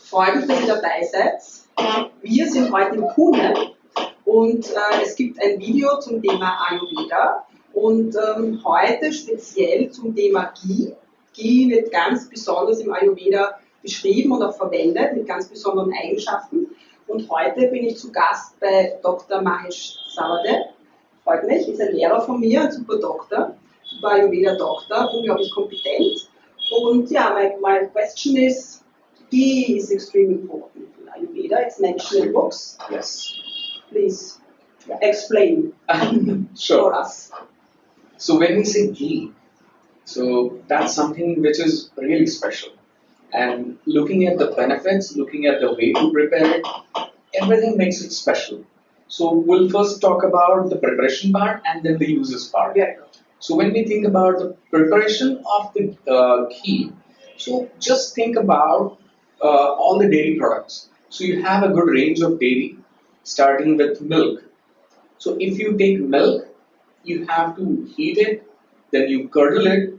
Freut mich, dass ihr dabei seid. Wir sind heute in Pune und es gibt ein Video zum Thema Ayurveda und heute speziell zum Thema Ghee. Ghee wird ganz besonders im Ayurveda beschrieben und auch verwendet mit ganz besonderen Eigenschaften. Und heute bin ich zu Gast bei Dr. Mahesh Sabade. Freut mich, ist ein Lehrer von mir, ein super Doktor, super Ayurveda-Doktor, unglaublich kompetent. Und ja, my question is, Ghee is extremely important in Ayurveda. It's mentioned in books. Yes. Please explain for us. So when we say ghee, so that's something which is really special. And looking at the benefits, looking at the way to prepare it, everything makes it special. So we'll first talk about the preparation part and then the uses part. Yeah. So when we think about the preparation of the ghee, so just think about all the dairy products. So you have a good range of dairy, starting with milk. So if you take milk, you have to heat it, then you curdle it.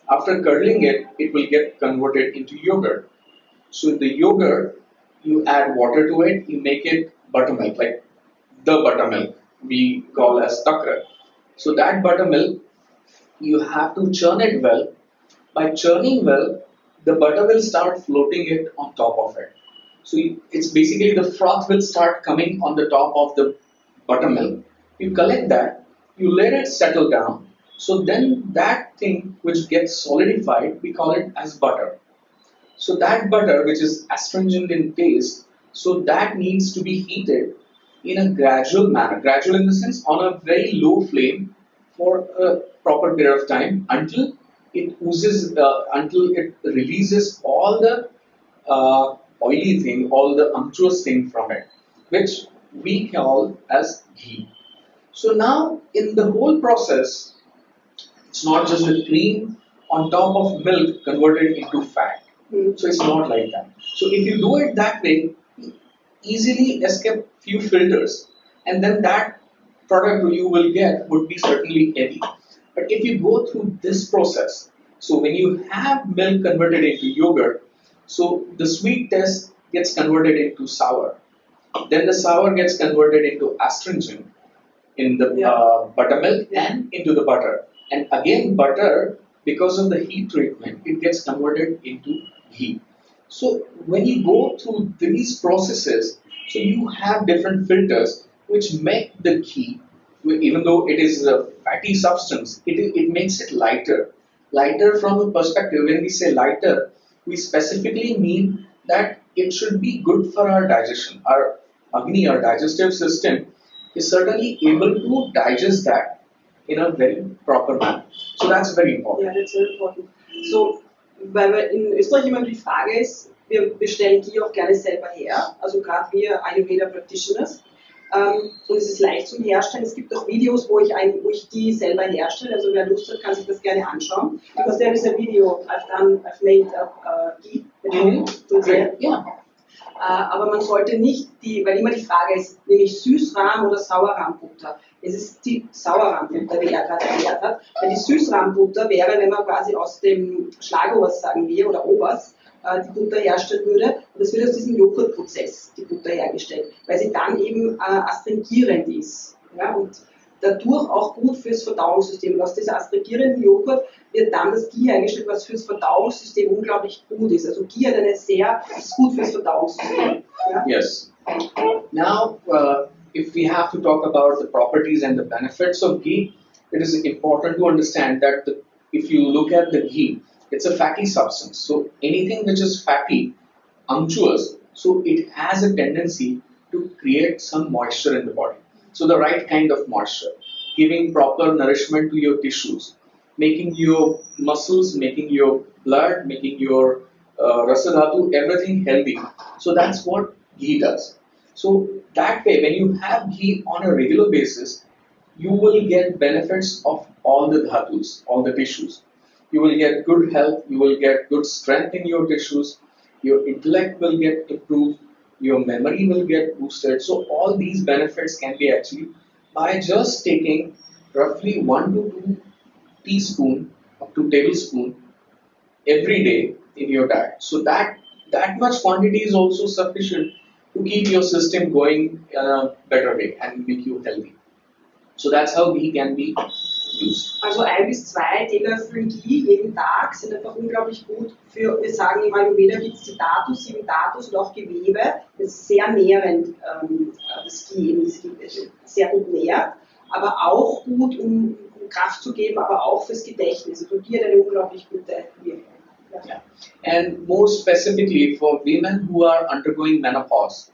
After curdling it, it will get converted into yogurt. So the yogurt, you add water to it, you make it buttermilk, like the buttermilk we call as takra. So that buttermilk, you have to churn it well. By churning well, the butter will start floating it on top of it. So it's basically the froth will start coming on the top of the buttermilk. You collect that, you let it settle down. So then that thing which gets solidified, we call it as butter. So that butter, which is astringent in taste, so that needs to be heated in a gradual manner. Gradual in the sense on a very low flame for a proper period of time until it oozes, until it releases all the oily thing, all the unctuous thing from it, which we call as ghee. So now in the whole process, it's not just the cream on top of milk converted into fat. So it's not like that. So if you do it that way, you easily escape few filters, and then that product you will get would be certainly heavy. But if you go through this process, so when you have milk converted into yogurt, so the sweet taste gets converted into sour. Then the sour gets converted into astringent in the buttermilk and into the butter. And again, butter, because of the heat treatment, it gets converted into ghee. So when you go through these processes, so you have different filters which make the ghee, even though it is a fatty substance, it makes it lighter. Lighter from the perspective, when we say lighter, we specifically mean that it should be good for our digestion. Our Agni, our digestive system, is certainly able to digest that in a very proper manner. So that's very important. Ja, that's very important. So, weil wir in Österreich immer die Frage ist, wir stellen Ghee auch gerne selber her, also gerade wir Ayurveda Practitioners. Und es ist leicht zum Herstellen. Es gibt auch Videos, wo ich Ghee selber herstelle. Also wer Lust hat, kann sich das gerne anschauen. Because there is a video I've made Ghee. Yeah. Aber man sollte nicht weil immer die Frage ist, nehme ich Süßrahm oder Sauerrahmbutter? Es ist die Sauerrahmbutter, wie er gerade erklärt hat. Weil die Süßrahmbutter wäre, wenn man quasi aus dem Schlagobers, sagen wir, oder Obers, die Butter herstellen würde. Und das wird aus diesem Joghurtprozess die Butter hergestellt, weil sie dann eben astringierend ist. Ja, und dadurch auch gut fürs Verdauungssystem. Und aus dieser astringierenden Joghurt wird dann das Ghee hergestellt, was fürs Verdauungssystem unglaublich gut ist. Also Ghee hat ist gut fürs Verdauungssystem. Ja? Yes. Now, if we have to talk about the properties and the benefits of ghee, it is important to understand that if you look at the ghee, it's a fatty substance. So anything which is fatty, unctuous, so it has a tendency to create some moisture in the body. So the right kind of moisture, giving proper nourishment to your tissues, making your muscles, making your blood, making your rasadhatu, everything healthy. So that's what ghee does. So that way, when you have ghee on a regular basis, you will get benefits of all the dhatus, all the tissues. You will get good health, you will get good strength in your tissues, your intellect will get improved, your memory will get boosted. So all these benefits can be achieved by just taking roughly 1 to 2 teaspoon up to tablespoon every day in your diet. So that that much quantity is also sufficient to keep your system going in a better way and make you healthy. So that's how ghee can be used. Also 1 bis 2 Teelöffel Ghee jeden Tag sind einfach unglaublich gut für, wir sagen im Ayurveda gibt es die Dhatus, 7 Dhatus und auch Gewebe. Das ist sehr nährend, das Ghee eben, das sehr gut nährt, aber auch gut, um Kraft zu geben, aber auch fürs Gedächtnis. Also Ghee hat eine unglaublich gute Wirkung. Yeah. And more specifically for women who are undergoing menopause,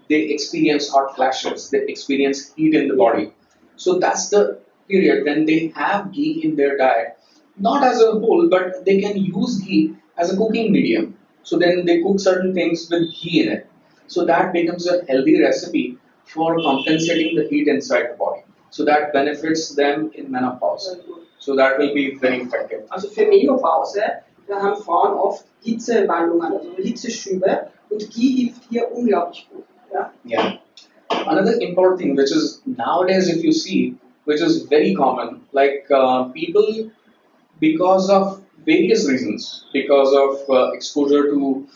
they experience hot flashes, they experience heat in the body. So that's the period when they have ghee in their diet, not as a whole, but they can use ghee as a cooking medium. So then they cook certain things with ghee in it. So that becomes a healthy recipe for compensating the heat inside the body. So that benefits them in menopause. So that will be very effective. Also für Menopause, da haben Frauen oft Hitzewallungen, also Hitzeschübe, und Ghee hilft hier unglaublich gut. Ja? Yeah. Another important thing, which is nowadays, if you see, which is very common, like people, because of various reasons, because of exposure to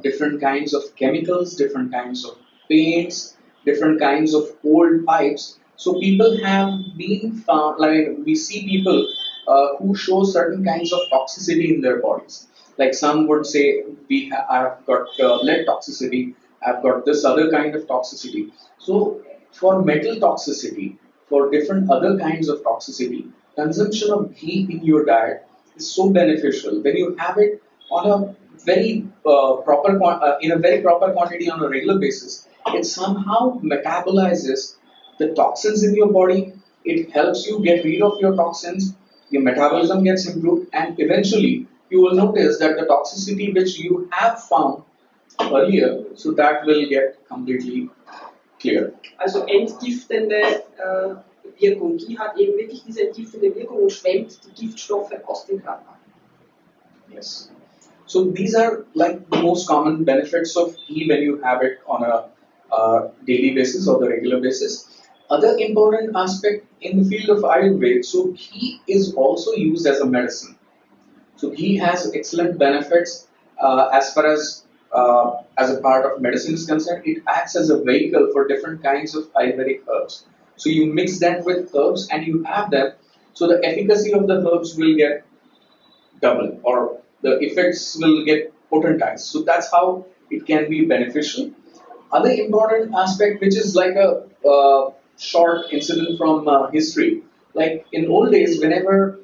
different kinds of chemicals, different kinds of paints, different kinds of old pipes. So people have been found, like we see people who show certain kinds of toxicity in their bodies. Like some would say, I've got lead toxicity, I've got this other kind of toxicity. So for metal toxicity, for different other kinds of toxicity, consumption of ghee in your diet is so beneficial. When you have it on a very in a very proper quantity on a regular basis, it somehow metabolizes the toxins in your body. It helps you get rid of your toxins. Your metabolism gets improved, and eventually you will notice that the toxicity which you have found earlier, so that will get completely clear. Also entgiftende Wirkung. Ghee hat eben wirklich diese entgiftende Wirkung und schwemmt die Giftstoffe aus dem Körper. Yes. So these are like the most common benefits of ghee when you have it on a daily basis or the regular basis. Other important aspect in the field of Ayurveda, so ghee is also used as a medicine. So ghee has excellent benefits as far as a part of medicine is concerned. It acts as a vehicle for different kinds of Ayurvedic herbs. So you mix them with herbs and you have them, so the efficacy of the herbs will get double or the effects will get potentized. So that's how it can be beneficial. Other important aspect, which is like a short incident from history, like in old days, whenever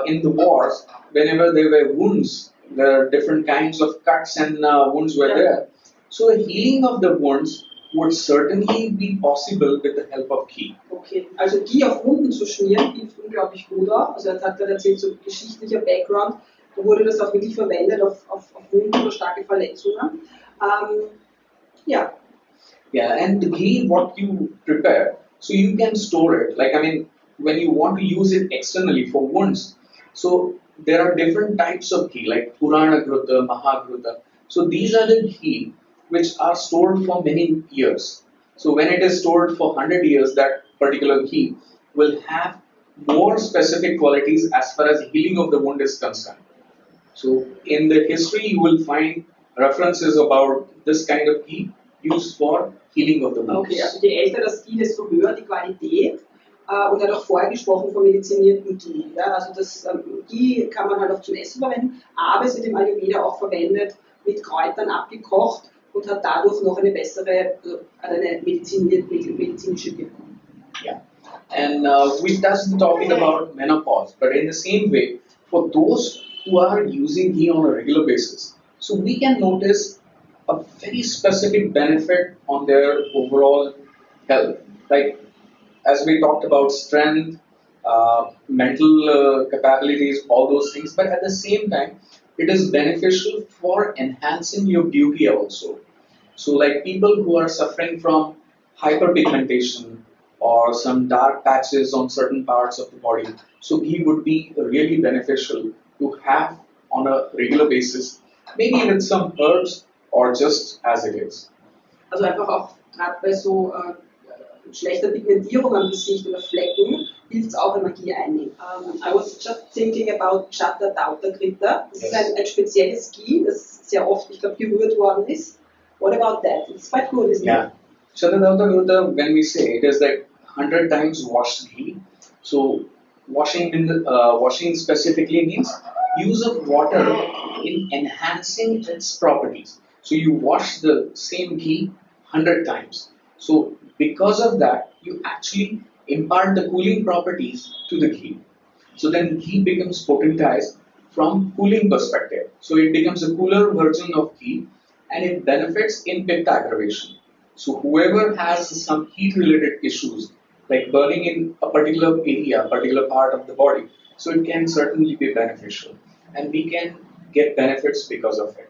in the wars, whenever there were wounds, there are different kinds of cuts and wounds were there. So the healing of the wounds would certainly be possible with the help of ghee. Okay, also Ghee auf Wunden zu schmieren hilft unglaublich gut auch. Also jetzt hat er erzählt, so geschichtlicher Background, da wurde das auch wirklich verwendet auf Wunden oder starke Verletzungen. Ja. Yeah, and the ghee, what you prepare, so you can store it. Like, I mean, when you want to use it externally for wounds, so there are different types of ghee, like Purana Ghrita, Mahaghrita. So these are the ghee which are stored for many years. So when it is stored for 100 years, that particular ghee will have more specific qualities as far as healing of the wound is concerned. So in the history, you will find references about this kind of ghee used for healing of the wounds. Okay, also je älter das Ghee, desto höher die Qualität. Und er hat auch vorher gesprochen von medizinierten Ghee. Ja? Also das Ghee kann man halt auch zum Essen verwenden, aber es wird im Ayurveda auch verwendet, mit Kräutern abgekocht und hat dadurch noch eine bessere, eine medizinische Wirkung. Yeah. And we touched the topic about menopause, but in the same way, for those who are using ghee on a regular basis, so we can notice a very specific benefit on their overall health. Like, as we talked about strength, mental capabilities, all those things, but at the same time, it is beneficial for enhancing your beauty also. So like people who are suffering from hyperpigmentation or some dark patches on certain parts of the body, so ghee would be really beneficial to have on a regular basis, maybe with some herbs or just as it is. Also einfach auch gerade bei so schlechter Pigmentierung am Gesicht oder Flecken, hilft es auch, wenn man Ghee einnimmt. I was just thinking about Ghrita. Das ist ein spezielles Ghee, das sehr oft, ich glaube, gerührt worden ist. What about that? It's quite good, isn't it? Ghrita, when we say it is like 100 times washed ghee. So washing specifically means use of water in enhancing its properties. So you wash the same ghee 100 times. So because of that, you actually impart the cooling properties to the ghee. So then ghee becomes potentized from cooling perspective. So it becomes a cooler version of ghee and it benefits in pitta aggravation. So whoever has some heat related issues like burning in a particular area, a particular part of the body, so it can certainly be beneficial and we can get benefits because of it.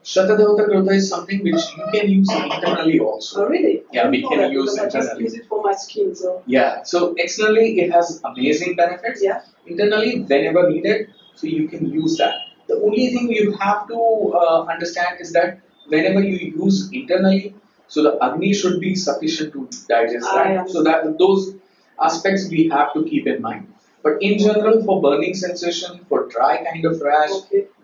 Ghrita is something which you can use internally also. Oh, really? Yeah, we can use internally. I just use it for my skin. So. Yeah, so externally it has amazing benefits. Yeah. Internally, whenever needed, so you can use that. The only thing you have to understand is that whenever you use internally, so the Agni should be sufficient to digest that. So that those aspects we have to keep in mind. But in general, for burning sensation, for dry kind of rash,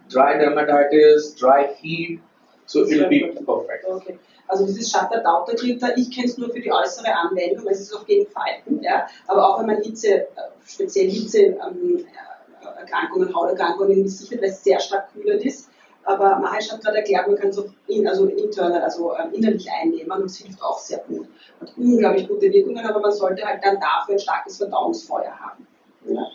dry dermatitis, dry heat, so it will be perfect. Okay. Also dieses Ghrita, ich kenne es nur für die äußere Anwendung, es ist auch gegen Falten, ja. Aber auch wenn man speziell Hitzeerkrankungen, Hauterkrankungen besichert, weil es sehr stark kühlend ist. Aber Mahesh hat gerade erklärt, man kann es auch innerlich einnehmen und es hilft auch sehr gut. Hat unglaublich gute Wirkungen, aber man sollte halt dann dafür ein starkes Verdauungsfeuer haben. Ja.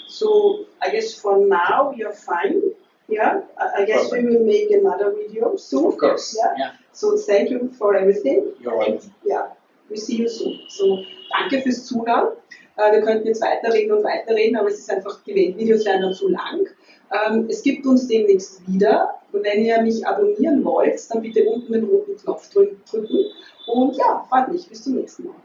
So, I guess for now we are fine. Yeah, I guess we will make another video soon. Of course. Yeah. So thank you for everything. You're welcome. Yeah, we see you soon. So danke fürs Zuhören. Wir könnten jetzt weiterreden, aber es ist einfach, die Videos werden dann zu lang. Es gibt uns demnächst wieder. Und wenn ihr mich abonnieren wollt, dann bitte unten den roten Knopf drücken. Und ja, freut mich. Bis zum nächsten Mal.